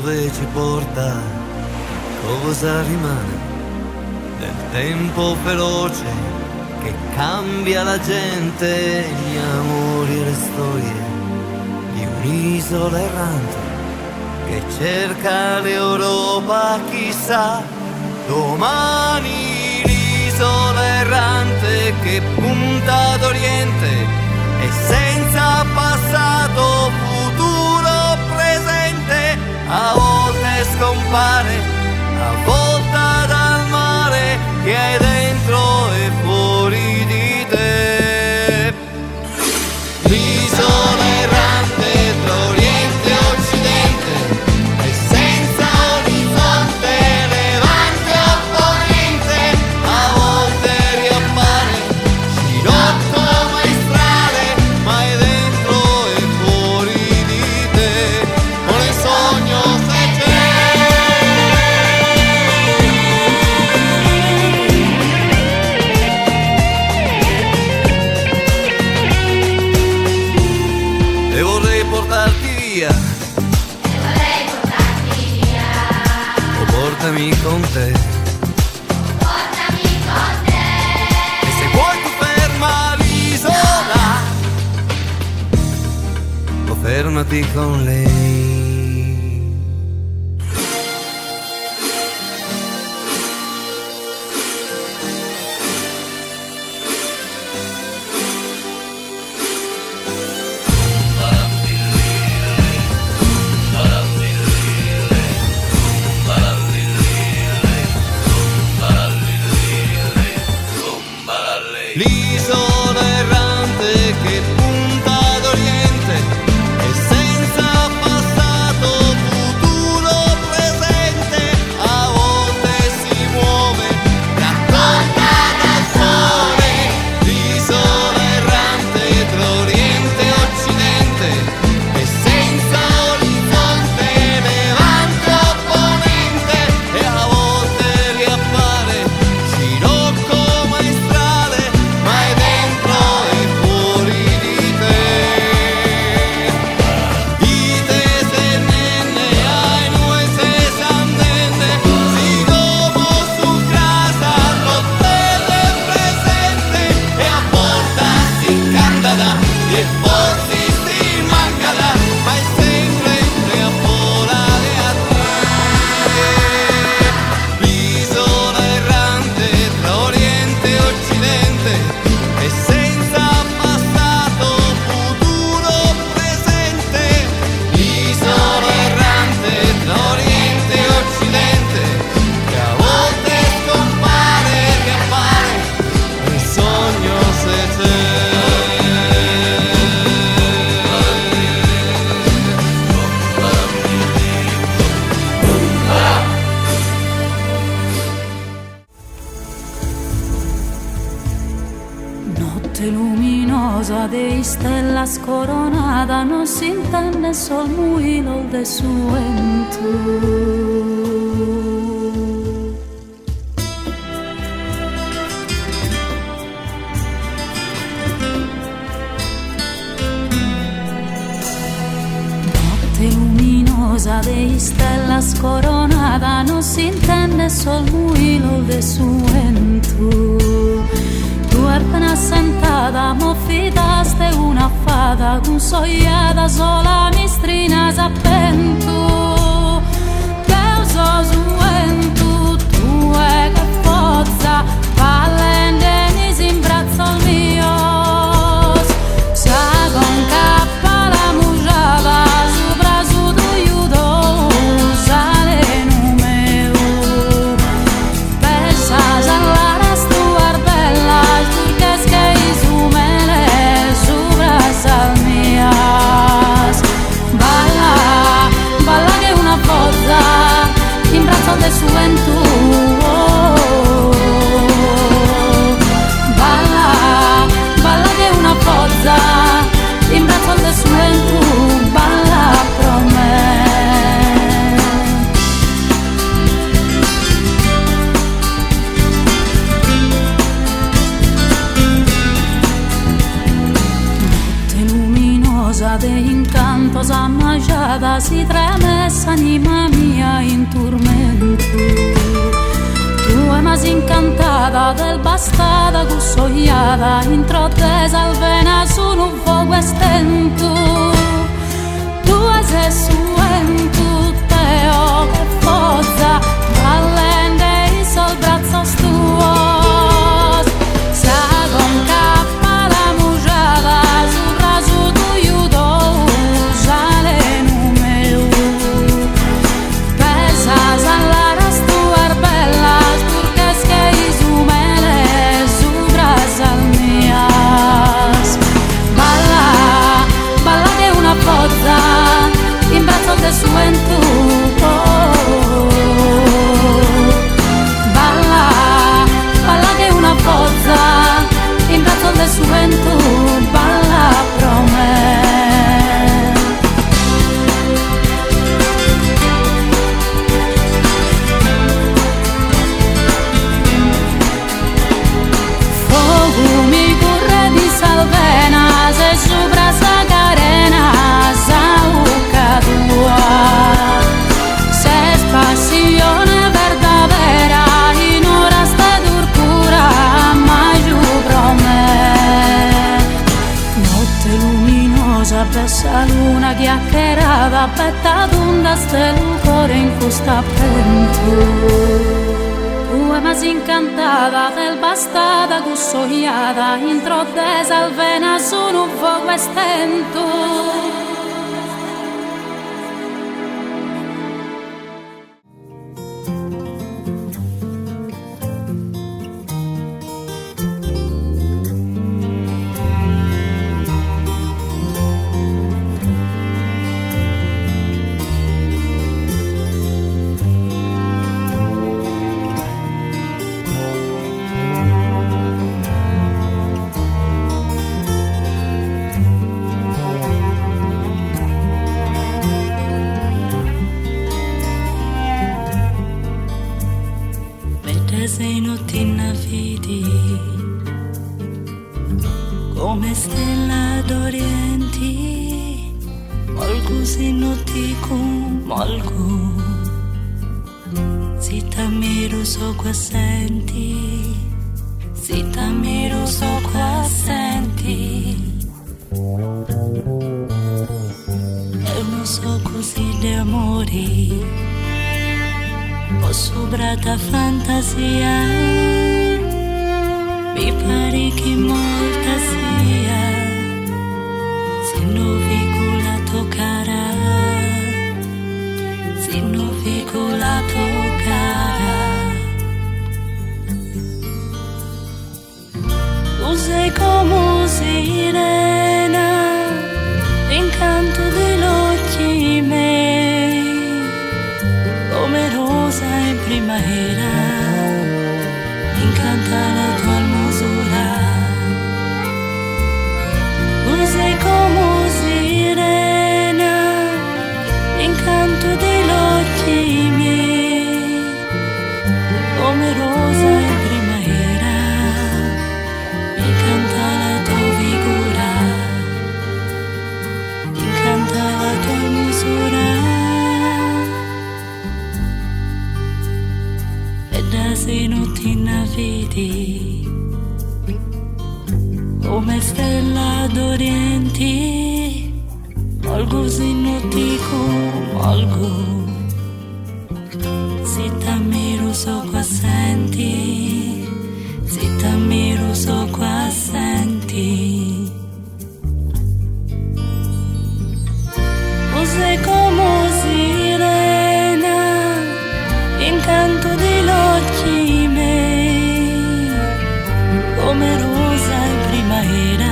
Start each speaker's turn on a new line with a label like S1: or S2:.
S1: dove ci porta, cosa rimane del tempo veloce che cambia la gente, gli amori e le storie di un'isola errante che cerca l'Europa, chissà domani l'isola errante che punta d'Oriente e senza passato, futuro, presente, a volte scompare, avvolta dal mare che hai dentro e fuori di te. L'isola errante tra Oriente e Occidente e senza orizzonte, levante e opponente, a volte riappare, scirocco maestrale, ma è dentro e fuori di te, con il sogno se c'è. E vorrei portarti via, o portami con te. E se vuoi tu ferma l'isola, o fermati con lei. L'isola errante che punta d'Oriente e senza passato, futuro, presente, a volte si muove, raccolta dal sole. L'isola errante tra Oriente e Occidente e senza orizzonte, levante opponente, e a volte riappare, scirocco maestrale, ma è dentro e fuori di te. Dite se nenne, ai nueces andende, si como su casa, l'hotel è presente, e a porta si candada, e forse si mancada, ma è sempre a volare a te. L'isola errante tra Oriente e Occidente e senza passato, futuro, presente. L'isola errante tra Oriente e Occidente che a volte scompare e riappare, un sogno se c'è.
S2: Notte luminosa de stellas coronada, non si intende sol muilo de su vento. Notte luminosa de stellas coronada, non si intende sol muilo de su vento. Tu appena sentada mofidaste una fada con sogliada sola mistrina sappento che uso su vento tu è che forza valente mi si imbrazzo il mio sa con cappa la mujada sopra su tu aiuto sale numero pensa salare stu arbella turquesca y sumele sopra salmias balla balla che una forza in braccio del suo vento balla balla che una forza in braccio del suo vento balla pro me. Notte luminosa de incantos amajada si tremessa anima mia innamorata del bastardo cussogliata, introttesa al vena su un fuoco estento. Tu sei suentu, teo che forza, ballende sul braccio tuos. Sa con cappa la mugiata, sul raso tu aiuto, usare numero. Pesa sallara stuar bella, sturches che isumele, su brasa mias. Balla, balla che una pozza, in braccio del suentu. Balla, balla che una pozza, in braccio del suentu, balla pro me. Fuoco mi corre di salvena, se sopra sa carena, sa ucca tua. Se spassione verdadera, in ora sta tortura, ma giù pro me. Notte luminosa, bella luna chiacchierata, petta d'onda, stella cuore in costa pento. Tu ma si incantata del bastarda cussogliata, introttesa al vena sono un fuoco estento.
S3: Sei notti navidi come stella d'orienti, molgu si notti con molgu, si t'ammiro so qua senti, si t'ammiro so qua senti, e non so così di amori. Ho sobrata fantasia, mi pare che molta sia, se non vicolato cara, se non vicolato cara. Tu sei come sirena, l'incanto degli occhi miei, come rosa in primavera, incanta la tua hermosura. Tu sei come sirena, incanto degli occhi miei, come rosa in primavera, incanta la tua figura, incanta la tua hermosura. Se non ti navidi come stella d'orienti, molgu se non ti molgu, se t'ammiro so qua senti, se t'ammiro so qua senti. Tu sei come sirena, incanto degli occhi miei, come rosa in primavera,